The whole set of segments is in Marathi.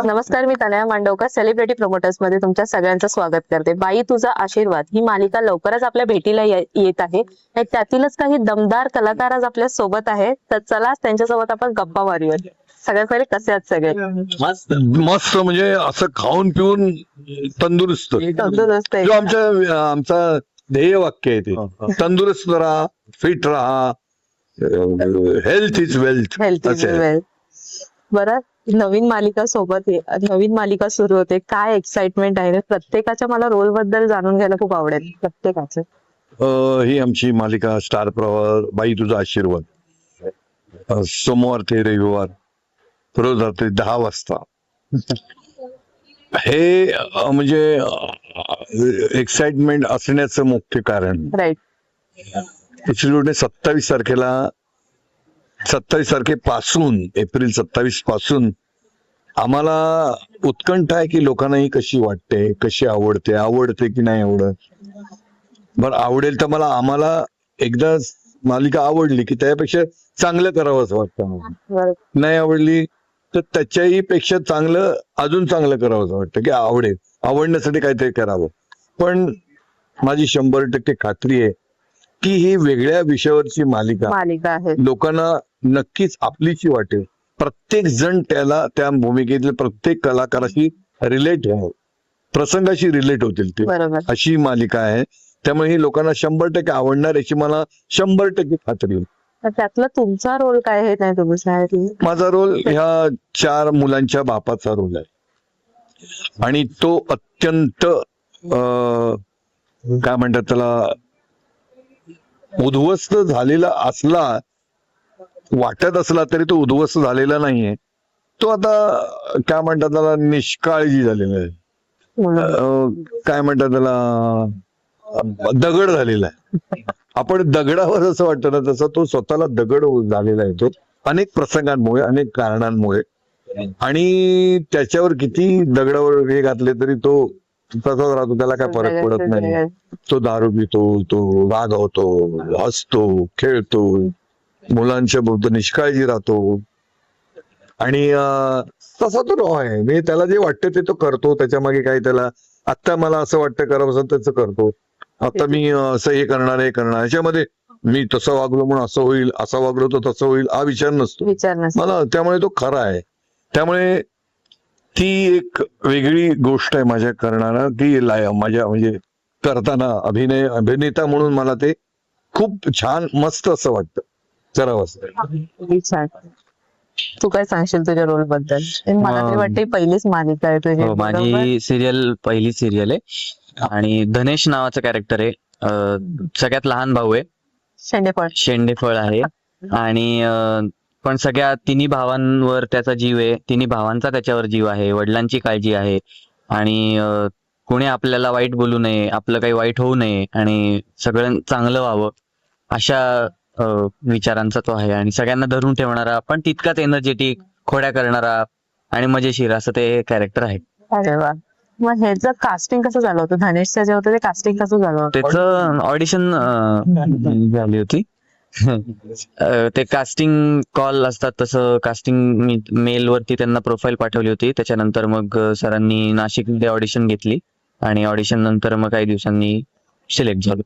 नमस्कार, मी तनया मांडवकर सेलिब्रिटी प्रोमोटर्स मध्ये तुमच्या सगळ्यांचं स्वागत करते. बाई तुझा आशीर्वाद ही मालिका लवकरच आपल्या भेटीला येत आहे आणि त्यातीलच काही दमदार कलाकार आज आपल्या सोबत आहेत. तर चला त्यांच्यासोबत आपण गप्पा मारूया. सगळ्यात पहिले कसे आहात सगळे? मस्त म्हणजे असं खाऊन पिऊन तंदुरुस्त तंदुरुस्त आहे. जो आमचा ध्येय वाक्य आहे ते तंदुरुस्त राहा, फिट राहा, health is wealth. Health is wealth. बरं, नवीन मालिका नवीन मालिका सुरू होते, काय एक्साइटमेंट आहे? प्रत्येकाच्या मला रोल बद्दल जाणून घ्यायला खूप आवडेल प्रत्येकाचं. ही आमची मालिका स्टार प्रवाह बाई तुझा आशीर्वाद, सोमवार ते रविवार रोज रात्री 10 वाजता. हे म्हणजे एक्साइटमेंट असण्याचं मुख्य कारण. राईट. 27 तारखेपासून एप्रिल 27 पासून आम्हाला उत्कंठ आहे की लोकांना ही कशी वाटते, कशी आवडते की नाही आवडत. बरं, आवडेल तर आम्हाला एकदा मालिका आवडली की त्यापेक्षा चांगलं करावं असं वाटतं. नाही आवडली तर त्याच्याही पेक्षा अजून चांगलं करावं असं वाटतं की आवडण्यासाठी काहीतरी करावं. पण माझी 100% खात्री आहे की ही वेगळ्या विषयावरची मालिका आहे. लोकांना नक्कीच आपलीची वाटेल. प्रत्येक जण त्या भूमिकेतील प्रत्येक कलाकाराशी रिलेट होईल, प्रसंगाशी रिलेट होतील ते, अशी मालिका आहे. त्यामुळे ही लोकांना 100% आवडणार याची मला 100% खात्री आहे. त्यातला तुमचा रोल काय आहे? नाही तुम्ही सांगितलं. माझा रोल ह्या 4 मुलांच्या बापाचा रोल आहे आणि तो अत्यंत काय म्हणतात त्याला, उद्ध्वस्त झालेला वाटत असला तरी तो उद्ध्वस्त झालेला नाहीये. तो आता काय म्हणतात त्याला, निष्काळजी झालेला आहे. काय म्हणतात त्याला, दगड झालेला आहे. आपण दगडावर असं वाटतं ना, तसं तो स्वतःला दगड झालेला आहे. तो अनेक प्रसंगांमुळे, अनेक कारणांमुळे, आणि त्याच्यावर किती दगडावर हे घातले तरी तो तसाच राहतो, त्याला काय फरक पडत नाही. तो दारू पितो, तो रागवतो, हसतो, खेळतो, मुलांच्या भोवती निष्काळजी राहतो, आणि तसा तो रॉ आहे. म्हणजे त्याला जे वाटतं ते तो करतो. त्याच्या मागे काही त्याला आता मला असं वाटतं करावं असं त्याचं करतो. आता मी असं हे करणार याच्यामध्ये मी तसं वागलो म्हणून असं होईल, असं वागलो तर तसं होईल हा विचार नसतो मला. त्यामुळे तो खरा आहे. त्यामुळे ती एक वेगळी गोष्ट आहे माझ्या करणारा. ती माझ्या म्हणजे करताना अभिनेता म्हणून मला ते खूप छान मस्त असं वाटतं करावं असं. तू काय सांगशील तुझ्या रोल बद्दल? मला तरी वाटते पहिलीच मालिका आहे तुझी. माझी पहिली सिरियल आहे आणि धनेश नावाचं कॅरेक्टर आहे. सगळ्यात लहान भाऊ आहे, शेंडेफळ आहे. आणि पण सगळ्या तिन्ही भावांवर त्याचा जीव आहे, तिन्ही भावांचा त्याच्यावर जीव आहे, वडिलांची काळजी आहे, आणि कोणी आपल्याला वाईट बोलू नये, आपलं काही वाईट होऊ नये, आणि सगळं चांगलं व्हावं अशा विचारांचा तो आहे. आणि सगळ्यांना धरून ठेवणारा पण तितकाच एनर्जेटिक, खोड्या करणारा आणि मजेशीर असं ते कॅरेक्टर आहे. अरे वा. मग ह्याचं कास्टिंग कसं झालं होतं? धनेशचं जे होतं ते कास्टिंग कसं झालं होतं? त्याचं ऑडिशन झाली होती. ते कास्टिंग कॉल असतात तसं कास्टिंग मेल वरती त्यांना प्रोफाईल पाठवली होती. त्याच्यानंतर मग सरांनी नाशिकमध्ये ऑडिशन घेतली आणि ऑडिशन नंतर मग काही दिवसांनी सिलेक्ट झालो.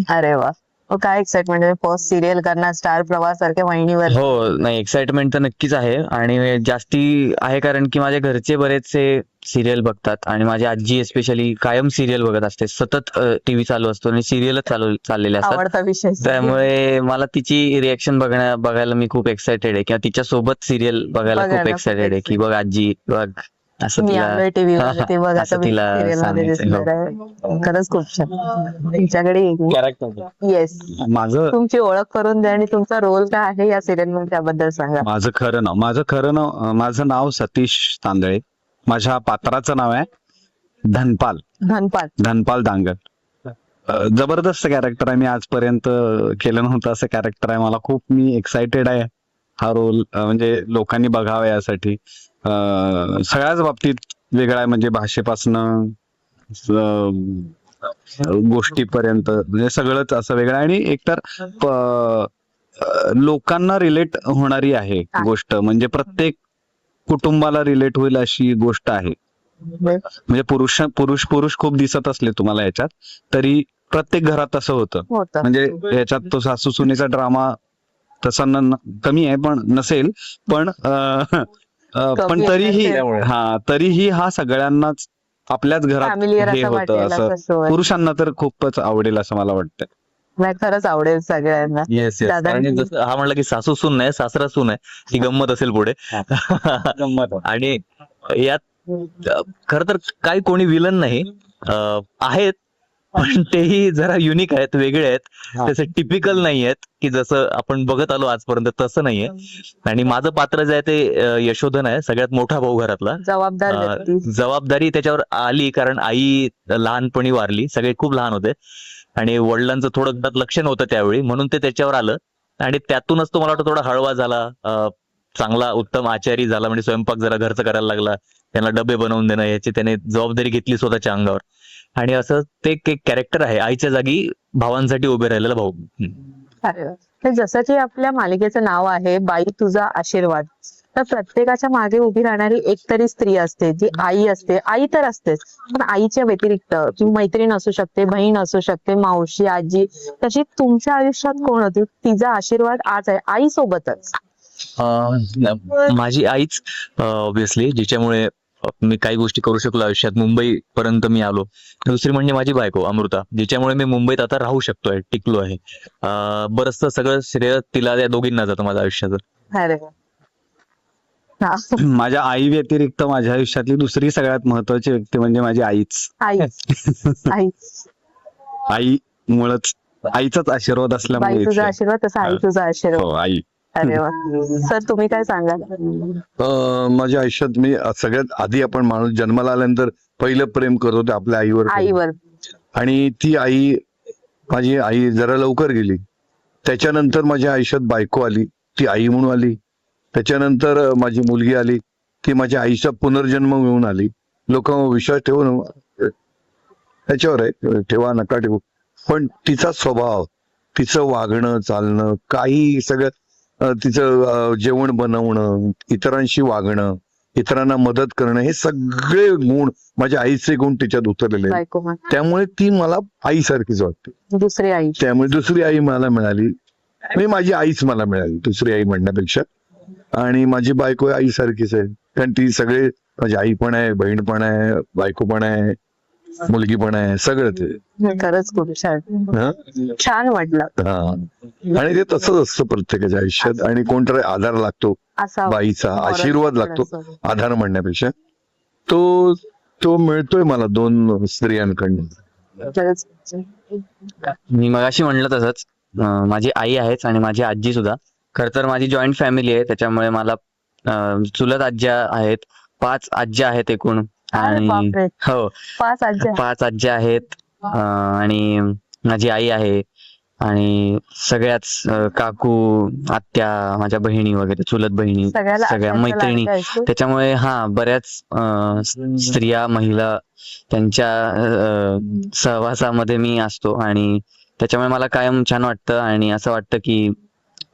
अरे वा. काय एक्साइटमेंट आहे फर्स्ट सिरियल करणार स्टार प्रवाह सारख्या वाहिनीवर? हो, नाही, एक्साइटमेंट तर नक्कीच आहे, आणि जास्ती आहे कारण की माझ्या घरचे बरेचसे सिरियल बघतात आणि माझी आजी स्पेशली कायम सिरियल बघत असते. सतत टीव्ही चालू असतो आणि सिरियलच चाललेले आवडता विषय. असतात. त्यामुळे मला तिची रिएक्शन बघायला मी खूप एक्सायटेड आहे, किंवा तिच्या सोबत सिरियल बघायला खूप एक्सायटेड आहे की बघ आजी बघ असं तिला खरंच खूप छान. तुमच्याकडे येस, तुमची ओळख करून द्या आणि तुमचा रोल काय आहे या सिरियल मध्ये त्याबद्दल सांगा. माझं नाव सतीश तांदळे. माझ्या पात्राचं नाव आहे धनपाल दांगर. जबरदस्त कॅरेक्टर आहे. मी आजपर्यंत केलं नव्हतं असं कॅरेक्टर आहे. मला खूप, मी एक्सायटेड आहे हा रोल म्हणजे लोकांनी बघावा यासाठी. सगळ्याच बाबतीत वेगळा आहे, म्हणजे भाषेपासनं गोष्टीपर्यंत म्हणजे सगळंच असं वेगळं आहे. आणि एकतर लोकांना रिलेट होणारी आहे गोष्ट, म्हणजे प्रत्येक कुटुंबाला रिलेट होईल अशी गोष्ट आहे. म्हणजे पुरुष खूप दिसत असले तुम्हाला याच्यात, तरी प्रत्येक घरात असं होतं. म्हणजे याच्यात तो सासू सुनेचा ड्रामा तसा कमी आहे, पण नसेल, पण पण तरीही हा सगळ्यांनाच आपल्याच घरात Familiar हे असं होतं. वाटेल असं असं पुरुषांना तर खूपच आवडेल असं मला वाटतं. नाही, खरंच आवडेल सगळ्यांना. Yes yes. दादा? आणि जसं हा म्हणला की सासू सून नाही, सासरा सून आहे, ही गंमत असेल पुढे. आणि यात खर तर काही कोणी विलन नाही, आहेत, पण तेही जरा युनिक आहेत, वेगळे आहेत, तसे टिपिकल नाही आहेत की जसं आपण बघत आलो आजपर्यंत, तसं नाहीये. आणि माझं पात्र जे आहे ते यशोधन आहे, सगळ्यात मोठा भाऊ घरातला. जबाबदार व्यक्ती. जबाबदारी त्याच्यावर आली कारण आई लहानपणी वारली, सगळे खूप लहान होते आणि वडिलांचं थोडं घरात लक्ष नव्हतं त्यावेळी, म्हणून ते त्याच्यावर आलं. आणि त्यातूनच तो मला वाटतं थोडा हळवा झाला, चांगला उत्तम आचारी झाला. म्हणजे स्वयंपाक जरा घरचा करायला लागला, त्यांना डबे बनवून देणं याची त्याने जबाबदारी घेतली स्वतःच्या अंगावर. आणि असं ते एक कॅरेक्टर आहे, आईच्या जागी भावांसाठी उभे राहिलेला भाऊ. अरे वा. तर जसं की आपल्या मालिकेचं नाव आहे बाई तुझा आशीर्वाद, तर प्रत्येकाच्या मागे उभी राहणारी एकतरी स्त्री असते, जी आई असते. आई तर असतेच, पण आईच्या व्यतिरिक्त ती मैत्रीण असू शकते, बहीण असू शकते, मावशी, आजी. तशी तुमच्या आयुष्यात कोण होती, तिचा आशीर्वाद आज आहे आई सोबतच? माझी आईच ऑब्विसली, जिच्यामुळे मी काही गोष्टी करू शकलो आयुष्यात, मुंबई पर्यंत मी आलो. दुसरी म्हणजे माझी बायको अमृता, जिच्यामुळे मी मुंबईत आता राहू शकतोय, टिकलो आहे. बरंचसं सगळं श्रेय तिला, या दोघींना जातं माझ्या आयुष्याचं. अरे वा. हा. माझ्या आई व्यतिरिक्त माझ्या आयुष्यातली दुसरी सगळ्यात महत्वाची व्यक्ती म्हणजे माझी आईच. आई आई आई मुळच, आईचाच आशीर्वाद असल्यामुळे बाई तुझा इथे. आशीर्वाद, तसा आई तुझा हो, आशीर्वाद. आई. अरे वा. सर, तुम्ही काय सांगाल? माझ्या आयुष्यात मी सगळ्यात आधी, आपण माणूस जन्माला आल्यानंतर पहिलं प्रेम करतो ते आपल्या आईवर. आईवर. आणि ती आई, माझी आई जरा लवकर गेली. त्याच्यानंतर माझ्या आयुष्यात बायको आली, ती आई म्हणून आली. त्याच्यानंतर माझी मुलगी आली, ती माझ्या आईचा पुनर्जन्म मिळून आली. लोक विश्वास ठेवून त्याच्यावर आहे, ठेवा नका ठेवू, पण तिचा स्वभाव, तिचं वागणं चालणं, काही सगळं, तिचं जेवण बनवणं, इतरांशी वागणं, इतरांना मदत करणं, हे सगळे गुण, माझ्या आईचे गुण तिच्यात उतरलेले आहेत. बायको म्हण. त्यामुळे ती मला आईसारखीच वाटते. दुसरी आई. त्यामुळे दुसरी आई मला मिळाली, म्हणजे माझी आईच मला मिळाली दुसरी आई म्हणण्यापेक्षा. आणि माझी बायको आईसारखीच आहे, कारण ती सगळे, माझी आई पण आहे, बहीण पण आहे, बायको पण आहे, मुलगी पण आहे, सगळं ते. खरंच खूप छान. हं? छान वाटलं. हा. आणि ते तसंच असतं प्रत्येकाच्या आयुष्यात. आणि कोणतरी आधार लागतो, असा बाईचा आशीर्वाद लागतो, आधार म्हणण्यापेक्षा. तो मिळतोय मला दोन स्त्रियांकडनं. खरंच. मी मगाशी म्हणलं तसंच, माझी आई आहेच आणि माझी आजी सुद्धा. खर तर माझी जॉईंट फॅमिली आहे, त्याच्यामुळे मला चुलत आज्या आहेत, 5 आज्या आहेत एकूण. अरे आणि बापरे. हो, 5 आज्या. 5 आज्या आहेत. आणि माझी आई आहे, आणि सगळ्याच काकू, आत्या, माझ्या बहिणी वगैरे, चुलत बहिणी, सगळ्याला सगळ्या अत्यंत मैत्रिणी. लाडक्या आहेस तू. त्याच्यामुळे बऱ्याच स्त्रिया, महिला, त्यांच्या सहवासामध्ये मी असतो, आणि त्याच्यामुळे मला कायम छान वाटतं. आणि असं वाटतं की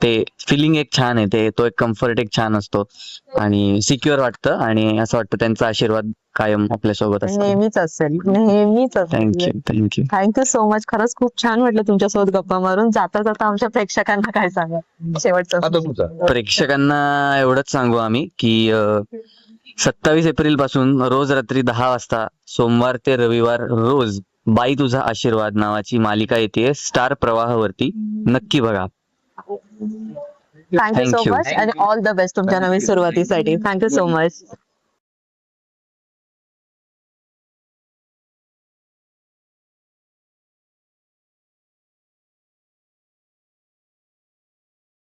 ते फिलिंग एक छान आहे, तो एक कम्फर्ट एक छान असतो, आणि सिक्युअर वाटतं, आणि असं वाटतं त्यांचा आशीर्वाद कायम आपल्या सोबत असतो. नेहमीच असेल, नेहमीच असेल. थँक्यू. Thank you so much. खरंच खूप छान वाटलं तुमच्यासोबत गप्पा मारून. जाता जाता आमच्या प्रेक्षकांना काय सांगा शेवटचं? प्रेक्षकांना एवढंच सांगू आम्ही की 27 एप्रिल पासून रोज रात्री 10 वाजता, सोमवार ते रविवार रोज, बाई तुझा आशीर्वाद नावाची मालिका येते स्टार प्रवाहावरती. नक्की बघा. Thank you so Thank you. Much आणि ऑल द बेस्ट तुमच्या नवीन सुरुवातीसाठी. Thank you so much.